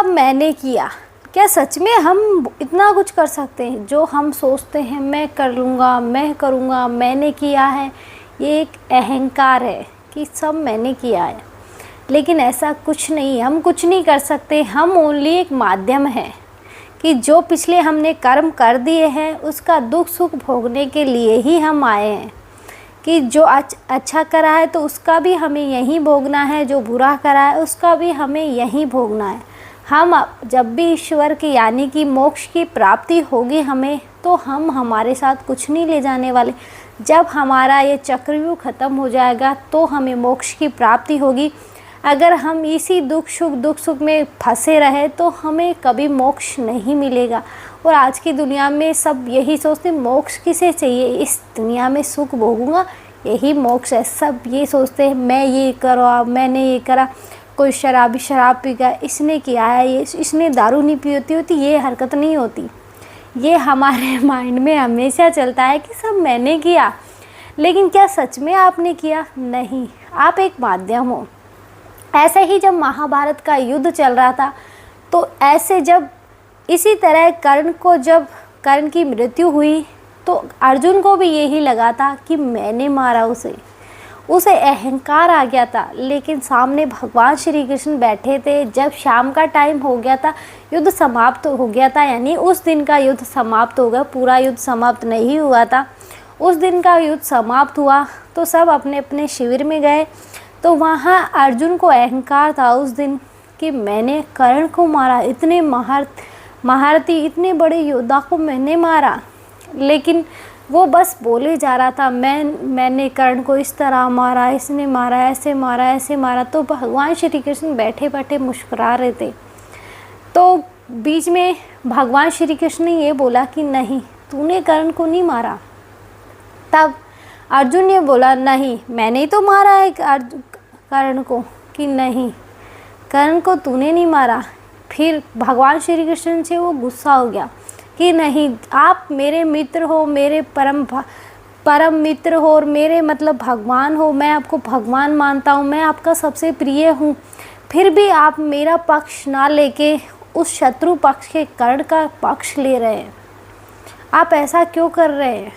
मैंने किया। क्या सच में हम इतना कुछ कर सकते हैं? जो हम सोचते हैं मैं कर लूँगा, मैं करूँगा, मैंने किया है, ये एक अहंकार है कि सब मैंने किया है। लेकिन ऐसा कुछ नहीं, हम कुछ नहीं कर सकते। हम ओनली एक माध्यम है कि जो पिछले हमने कर्म कर दिए हैं उसका दुख सुख भोगने के लिए ही हम आए हैं। कि जो अच्छा करा है तो उसका भी हमें यहीं भोगना है, जो बुरा करा है उसका भी हमें यहीं भोगना है। हम जब भी ईश्वर की यानी कि मोक्ष की प्राप्ति होगी हमें, तो हम हमारे साथ कुछ नहीं ले जाने वाले। जब हमारा ये चक्रव्यूह ख़त्म हो जाएगा तो हमें मोक्ष की प्राप्ति होगी। अगर हम इसी दुख सुख में फंसे रहे तो हमें कभी मोक्ष नहीं मिलेगा। और आज की दुनिया में सब यही सोचते, मोक्ष किसे चाहिए, इस दुनिया में सुख भोगूंगा यही मोक्ष है। सब ये सोचते हैं मैं ये करा, मैंने ये करा। कोई शराबी शराब पी गया, इसने किया है, ये इसने दारू नहीं पी होती, ये हरकत नहीं होती। ये हमारे माइंड में हमेशा चलता है कि सब मैंने किया। लेकिन क्या सच में आपने किया? नहीं, आप एक माध्यम हो। ऐसे ही जब महाभारत का युद्ध चल रहा था तो ऐसे जब इसी तरह जब कर्ण की मृत्यु हुई तो अर्जुन को भी यही लगा था कि मैंने मारा उसे अहंकार आ गया था। लेकिन सामने भगवान श्री कृष्ण बैठे थे। जब शाम का टाइम हो गया था, युद्ध समाप्त हो गया था, यानी उस दिन का युद्ध समाप्त हो गया, पूरा युद्ध समाप्त नहीं हुआ था। उस दिन का युद्ध समाप्त हुआ तो सब अपने अपने शिविर में गए। तो वहाँ अर्जुन को अहंकार था उस दिन कि मैंने कर्ण को मारा, इतने महारथी इतने बड़े योद्धा को मैंने मारा। लेकिन वो बस बोले जा रहा था मैंने कर्ण को इस तरह मारा, इसने मारा, ऐसे मारा, ऐसे मारा। तो भगवान श्री कृष्ण बैठे बैठे मुस्कुरा रहे थे। तो बीच में भगवान श्री कृष्ण ने ये बोला कि नहीं, तूने कर्ण को नहीं मारा। तब अर्जुन ने बोला नहीं, मैंने ही तो मारा है कर्ण को। कि नहीं, कर्ण को तूने नहीं मारा। फिर भगवान श्री कृष्ण से वो गुस्सा हो गया कि नहीं, आप मेरे मित्र हो, मेरे परम मित्र हो और मेरे मतलब भगवान हो, मैं आपको भगवान मानता हूँ, मैं आपका सबसे प्रिय हूँ। फिर भी आप मेरा पक्ष ना लेके उस शत्रु पक्ष के कर्ण का पक्ष ले रहे हैं। आप ऐसा क्यों कर रहे हैं?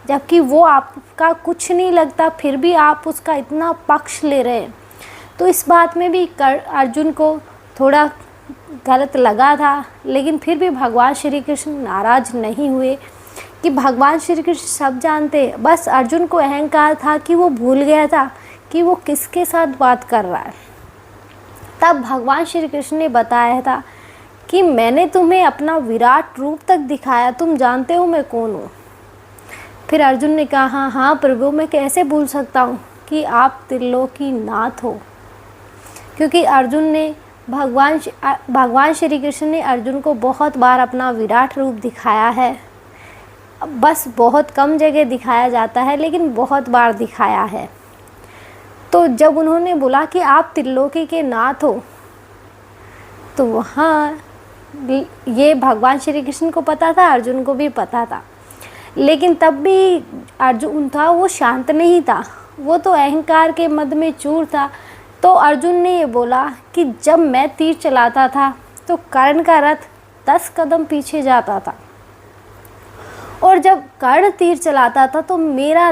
जबकि वो आपका कुछ नहीं लगता, फिर भी आप उसका इतना पक्ष ले रहे हैं। तो इस बात में भी अर्जुन को थोड़ा गलत लगा था। लेकिन फिर भी भगवान श्री कृष्ण नाराज़ नहीं हुए कि भगवान श्री कृष्ण सब जानते। बस अर्जुन को अहंकार था कि वो भूल गया था कि वो किसके साथ बात कर रहा है। तब भगवान श्री कृष्ण ने बताया था कि मैंने तुम्हें अपना विराट रूप तक दिखाया, तुम जानते हो मैं कौन हूँ। फिर अर्जुन ने कहा हाँ प्रभु, मैं कैसे भूल सकता हूँ कि आप त्रिलोकी नाथ हो। क्योंकि अर्जुन ने भगवान श्री कृष्ण ने अर्जुन को बहुत बार अपना विराट रूप दिखाया है। बस बहुत कम जगह दिखाया जाता है, लेकिन बहुत बार दिखाया है। तो जब उन्होंने बोला कि आप त्रिलोकी के नाथ हो, तो वहाँ ये भगवान श्री कृष्ण को पता था, अर्जुन को भी पता था। लेकिन तब भी अर्जुन था वो शांत नहीं था, वो तो अहंकार के मद में चूर था। तो अर्जुन ने ये बोला कि जब मैं तीर चलाता था तो कर्ण का रथ 10 कदम पीछे जाता था, और जब कर्ण तीर चलाता था तो मेरा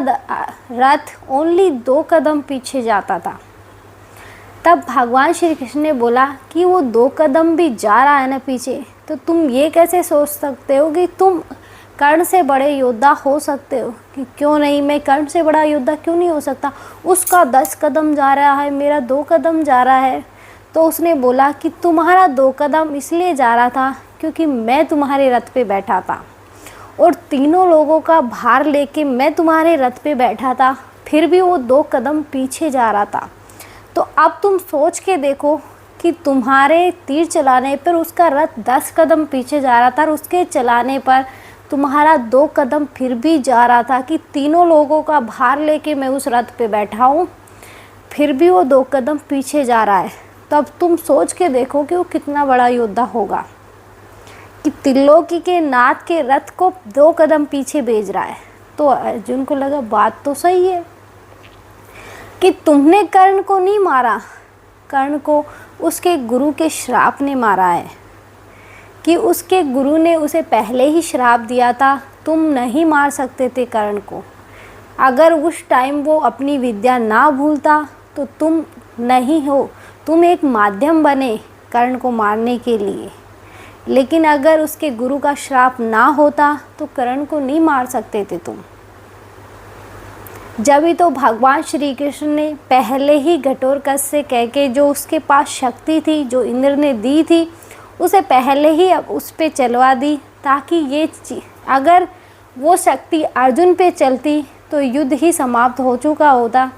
रथ ओनली 2 कदम पीछे जाता था। तब भगवान श्री कृष्ण ने बोला कि वो 2 कदम भी जा रहा है ना पीछे, तो तुम ये कैसे सोच सकते हो कि तुम कर्ण से बड़े योद्धा हो सकते हो? कि क्यों नहीं, मैं कर्ण से बड़ा योद्धा क्यों नहीं हो सकता? उसका 10 कदम जा रहा है, मेरा 2 कदम जा रहा है। तो उसने बोला कि तुम्हारा 2 कदम इसलिए जा रहा था क्योंकि मैं तुम्हारे रथ पे बैठा था, और तीनों लोगों का भार लेके मैं तुम्हारे रथ पे बैठा था, फिर भी वो 2 कदम पीछे जा रहा था। तो अब तुम सोच के देखो कि तुम्हारे तीर चलाने पर उसका रथ 10 कदम पीछे जा रहा था, और उसके चलाने पर तुम्हारा 2 कदम फिर भी जा रहा था। कि तीनों लोगों का भार लेके मैं उस रथ पे बैठा हूँ, फिर भी वो 2 कदम पीछे जा रहा है। तो अब तुम सोच के देखो कि वो कितना बड़ा योद्धा होगा कि त्रिलोकी के नाथ के रथ को 2 कदम पीछे भेज रहा है। तो अर्जुन को लगा बात तो सही है कि तुमने कर्ण को नहीं मारा, कर्ण को उसके गुरु के श्राप ने मारा है। कि उसके गुरु ने उसे पहले ही श्राप दिया था, तुम नहीं मार सकते थे कर्ण को। अगर उस टाइम वो अपनी विद्या ना भूलता तो तुम नहीं हो, तुम एक माध्यम बने कर्ण को मारने के लिए। लेकिन अगर उसके गुरु का श्राप ना होता तो कर्ण को नहीं मार सकते थे तुम। जब ही तो भगवान श्री कृष्ण ने पहले ही घटोत्कच से कह के, जो उसके पास शक्ति थी जो इंद्र ने दी थी, उसे पहले ही अब उस पे चलवा दी, ताकि ये अगर वो शक्ति अर्जुन पे चलती तो युद्ध ही समाप्त हो चुका होता।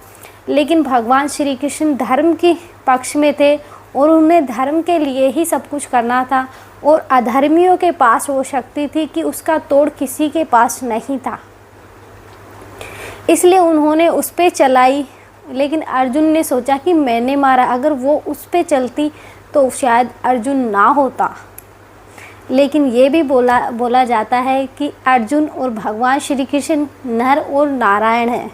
लेकिन भगवान श्री कृष्ण धर्म के पक्ष में थे और उन्हें धर्म के लिए ही सब कुछ करना था, और अधर्मियों के पास वो शक्ति थी कि उसका तोड़ किसी के पास नहीं था, इसलिए उन्होंने उस पे चलाई। लेकिन अर्जुन ने सोचा कि मैंने मारा, अगर वो उस पे चलती तो शायद अर्जुन ना होता। लेकिन ये भी बोला जाता है कि अर्जुन और भगवान श्री कृष्ण नर और नारायण हैं,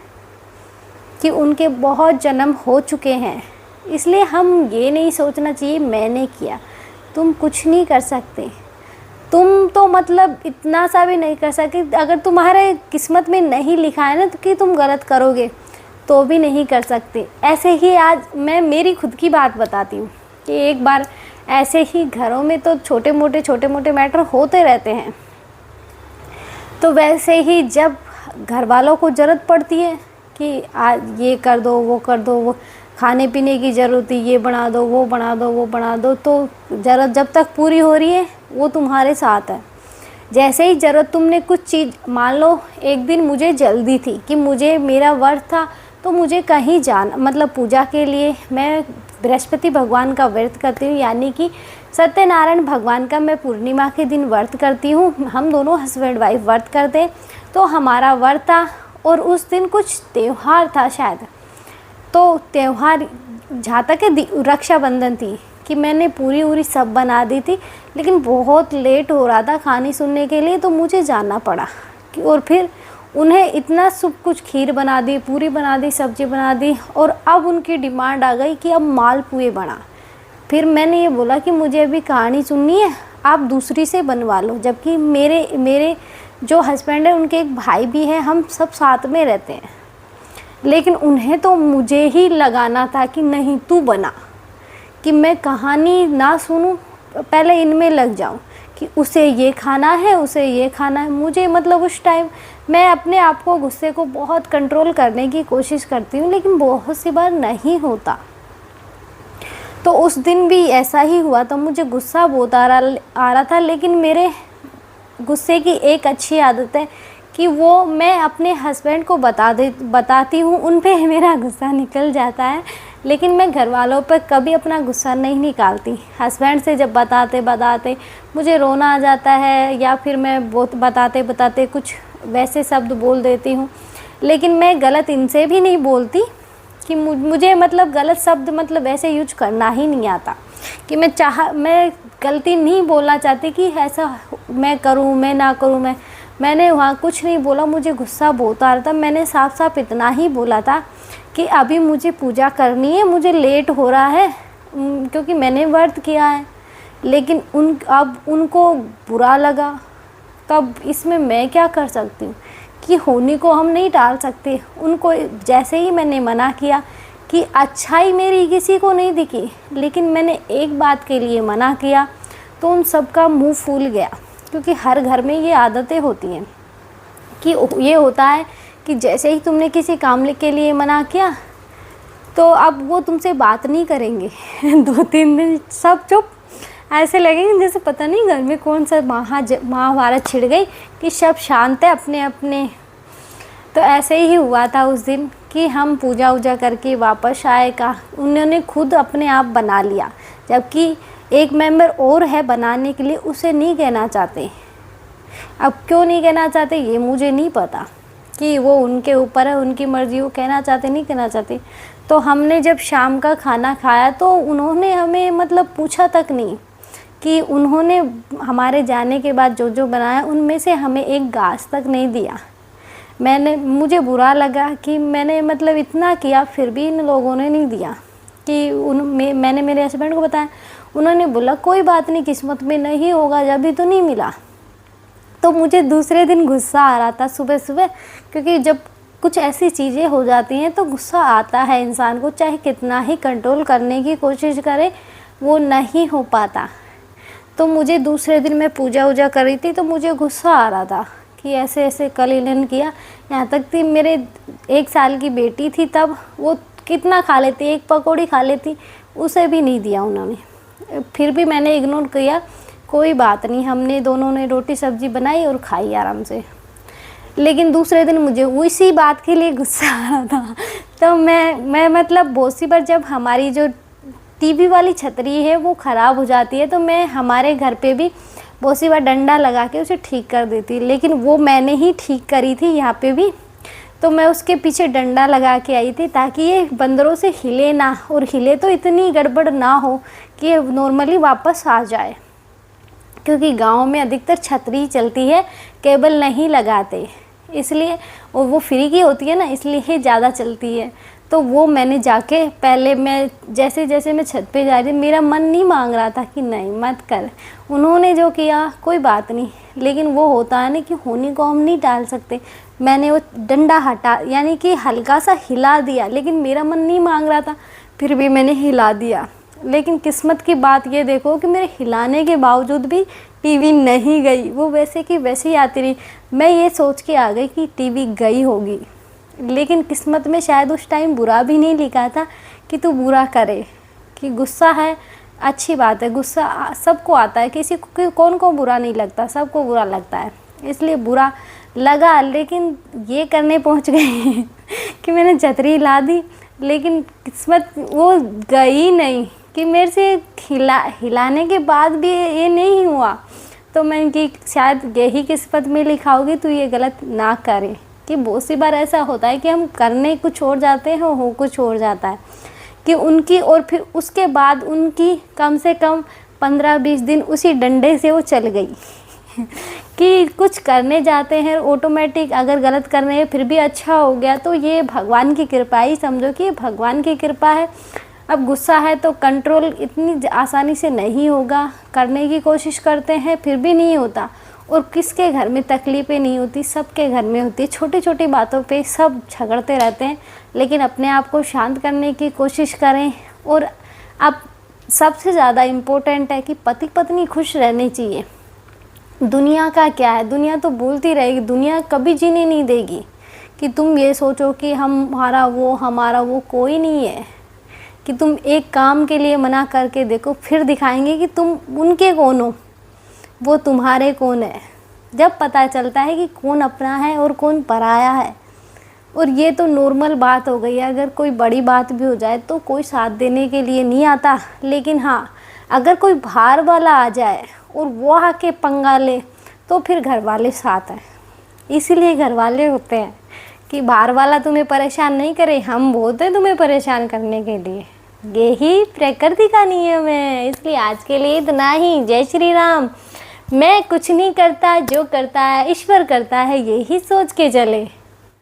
कि उनके बहुत जन्म हो चुके हैं। इसलिए हम ये नहीं सोचना चाहिए मैंने किया। तुम कुछ नहीं कर सकते, तुम तो मतलब इतना सा भी नहीं कर सकते। अगर तुम्हारे किस्मत में नहीं लिखा है ना तो कि तुम गलत करोगे, तो भी नहीं कर सकते। ऐसे ही आज मैं मेरी खुद की बात बताती हूँ कि एक बार ऐसे ही घरों में तो छोटे मोटे मैटर होते रहते हैं। तो वैसे ही जब घर वालों को ज़रूरत पड़ती है कि आज ये कर दो वो कर दो, वो खाने पीने की ज़रूरत है, ये बना दो वो बना दो वो बना दो, तो ज़रूरत जब तक पूरी हो रही है वो तुम्हारे साथ है। जैसे ही ज़रूरत तुमने कुछ चीज़, मान लो एक दिन मुझे जल्दी थी कि मुझे मेरा व्रत था तो मुझे कहीं जाना, मतलब पूजा के लिए मैं बृहस्पति भगवान का व्रत करती हूँ, यानी कि सत्यनारायण भगवान का मैं पूर्णिमा के दिन व्रत करती हूँ। हम दोनों हस्बैंड वाइफ व्रत करते हैं, तो हमारा व्रत था और उस दिन कुछ त्यौहार था शायद। तो त्यौहार जहाँ तक है रक्षाबंधन थी कि मैंने पूरी सब बना दी थी, लेकिन बहुत लेट हो रहा था खाने सुनने के लिए, तो मुझे जाना पड़ा। और फिर उन्हें इतना सब कुछ, खीर बना दी, पूरी बना दी, सब्जी बना दी, और अब उनकी डिमांड आ गई कि अब मालपुए बना। फिर मैंने ये बोला कि मुझे अभी कहानी सुननी है, आप दूसरी से बनवा लो। जबकि मेरे जो हस्बैंड है उनके एक भाई भी है, हम सब साथ में रहते हैं, लेकिन उन्हें तो मुझे ही लगाना था कि नहीं तू बना, कि मैं कहानी ना सुनूं, पहले इनमें लग जाऊं कि उसे ये खाना है उसे ये खाना है। मुझे मतलब उस टाइम मैं अपने आप को, गुस्से को बहुत कंट्रोल करने की कोशिश करती हूँ, लेकिन बहुत सी बार नहीं होता। तो उस दिन भी ऐसा ही हुआ, तो मुझे गुस्सा बहुत आ रहा था। लेकिन मेरे गुस्से की एक अच्छी आदत है कि वो मैं अपने हस्बैंड को बताती हूँ, उन पे मेरा गुस्सा निकल जाता है। लेकिन मैं घर वालों पर कभी अपना गुस्सा नहीं निकालती। हस्बैंड से जब बताते मुझे रोना आ जाता है, या फिर मैं बहुत बताते कुछ वैसे शब्द बोल देती हूँ। लेकिन मैं गलत इनसे भी नहीं बोलती कि मुझे मतलब गलत शब्द मतलब ऐसे यूज करना ही नहीं आता, कि मैं गलती नहीं बोलना चाहती कि ऐसा मैं करूँ मैं ना करूँ। मैंने वहाँ कुछ नहीं बोला, मुझे गुस्सा बहुत आ रहा था। मैंने साफ साफ इतना ही बोला था कि अभी मुझे पूजा करनी है, मुझे लेट हो रहा है क्योंकि मैंने व्रत किया है। लेकिन अब उनको बुरा लगा, तब इसमें मैं क्या कर सकती हूँ कि होनी को हम नहीं टाल सकते। उनको जैसे ही मैंने मना किया कि अच्छाई मेरी किसी को नहीं दिखी, लेकिन मैंने एक बात के लिए मना किया तो उन सबका मुंह फूल गया। क्योंकि हर घर में ये आदतें होती हैं कि ये होता है कि जैसे ही तुमने किसी काम के लिए मना किया तो अब वो तुमसे बात नहीं करेंगे 2-3 दिन सब चुप, ऐसे लगेंगे जैसे पता नहीं घर में कौन सा महाभारत छिड़ गई कि सब शांत है अपने अपने। तो ऐसे ही हुआ था उस दिन कि हम पूजा वूजा करके वापस आए का उन्होंने खुद अपने आप बना लिया, जबकि एक मेंबर और है बनाने के लिए, उसे नहीं कहना चाहते। अब क्यों नहीं कहना चाहते ये मुझे नहीं पता, कि वो उनके ऊपर है, उनकी मर्ज़ी, वो कहना चाहते नहीं कहना चाहते। तो हमने जब शाम का खाना खाया तो उन्होंने हमें मतलब पूछा तक नहीं, कि उन्होंने हमारे जाने के बाद जो जो बनाया उनमें से हमें एक घास तक नहीं दिया। मुझे बुरा लगा कि मैंने मतलब इतना किया फिर भी इन लोगों ने नहीं दिया। कि मैंने मेरे हस्बैंड को बताया, उन्होंने बोला कोई बात नहीं, किस्मत में नहीं होगा जब भी तो नहीं मिला। तो मुझे दूसरे दिन गुस्सा आ रहा था सुबह सुबह, क्योंकि जब कुछ ऐसी चीज़ें हो जाती हैं तो गुस्सा आता है इंसान को, चाहे कितना ही कंट्रोल करने की कोशिश करे वो नहीं हो पाता। तो मुझे दूसरे दिन मैं पूजा वूजा कर रही थी तो मुझे गुस्सा आ रहा था कि ऐसे ऐसे कल इन्होंने किया। यहाँ तक कि मेरे 1 साल की बेटी थी तब, वो कितना खा लेती, 1 पकौड़ी खा लेती, उसे भी नहीं दिया उन्होंने। फिर भी मैंने इग्नोर किया, कोई बात नहीं, हमने दोनों ने रोटी सब्जी बनाई और खाई आराम से। लेकिन दूसरे दिन मुझे उसी बात के लिए गुस्सा आ रहा था। तो मैं मतलब बहुत सी बार जब हमारी जो टीवी वाली छतरी है वो ख़राब हो जाती है तो मैं हमारे घर पे भी बहुत सी बार डंडा लगा के उसे ठीक कर देती, लेकिन वो मैंने ही ठीक करी थी यहाँ पे भी। तो मैं उसके पीछे डंडा लगा के आई थी ताकि ये बंदरों से हिले ना, और हिले तो इतनी गड़बड़ ना हो कि ये नॉर्मली वापस आ जाए, क्योंकि गांव में अधिकतर छतरी चलती है, केबल नहीं लगाते इसलिए, और वो फ्री की होती है ना इसलिए ज़्यादा चलती है। तो वो मैंने जाके पहले, मैं जैसे जैसे मैं छत पे जा रही थी, मेरा मन नहीं मांग रहा था कि नहीं मत कर, उन्होंने जो किया कोई बात नहीं, लेकिन वो होता है ना कि होने को हम नहीं टाल सकते। मैंने वो डंडा हटा, यानी कि हल्का सा हिला दिया, लेकिन मेरा मन नहीं मांग रहा था, फिर भी मैंने हिला दिया। लेकिन किस्मत की बात ये देखो कि मेरे हिलाने के बावजूद भी टीवी नहीं गई, वो वैसे की वैसे ही आती रही। मैं ये सोच के आ गई कि टीवी गई होगी, लेकिन किस्मत में शायद उस टाइम बुरा भी नहीं लिखा था कि तू बुरा करे, कि गुस्सा है अच्छी बात है, गुस्सा सबको आता है, किसी को कौन को बुरा नहीं लगता, सबको बुरा लगता है, इसलिए बुरा लगा। लेकिन ये करने पहुंच गए कि मैंने छतरी ला दी, लेकिन किस्मत वो गई नहीं, कि मेरे से हिलाने के बाद भी ये नहीं हुआ। तो मैंने कि शायद यही किस्मत में लिखा होगी तो ये गलत ना करे, कि बहुत सी बार ऐसा होता है कि हम करने कुछ और जाते हैं, हो कुछ और जाता है कि उनकी, और फिर उसके बाद उनकी कम से कम 15-20 दिन उसी डंडे से वो चल गई कि कुछ करने जाते हैं ऑटोमेटिक, अगर गलत कर रहे हैं फिर भी अच्छा हो गया, तो ये भगवान की कृपा ही समझो कि ये भगवान की कृपा है। अब गुस्सा है तो कंट्रोल इतनी आसानी से नहीं होगा, करने की कोशिश करते हैं फिर भी नहीं होता। और किसके घर में तकलीफ़ें नहीं होती, सबके घर में होती है, छोटी छोटी बातों पे सब झगड़ते रहते हैं। लेकिन अपने आप को शांत करने की कोशिश करें। और अब सबसे ज़्यादा इम्पोर्टेंट है कि पति पत्नी खुश रहने चाहिए। दुनिया का क्या है, दुनिया तो बोलती रहेगी, दुनिया कभी जीने नहीं देगी कि तुम ये सोचो कि हमारा वो कोई नहीं है। कि तुम एक काम के लिए मना करके देखो, फिर दिखाएंगे कि तुम उनके कौन हो, वो तुम्हारे कौन है। जब पता चलता है कि कौन अपना है और कौन पराया है। और ये तो नॉर्मल बात हो गई है, अगर कोई बड़ी बात भी हो जाए तो कोई साथ देने के लिए नहीं आता। लेकिन हाँ, अगर कोई बाहर वाला आ जाए और वो आके पंगा ले तो फिर घर वाले साथ हैं। इसीलिए घर वाले होते हैं कि बाहर वाला तुम्हें परेशान नहीं करे, हम बहुत हैं तुम्हें परेशान करने के लिए। यही प्रकृति का नियम है। इसलिए आज के लिए इतना ही। जय श्री राम। मैं कुछ नहीं करता, जो करता है ईश्वर करता है, यही सोच के चले।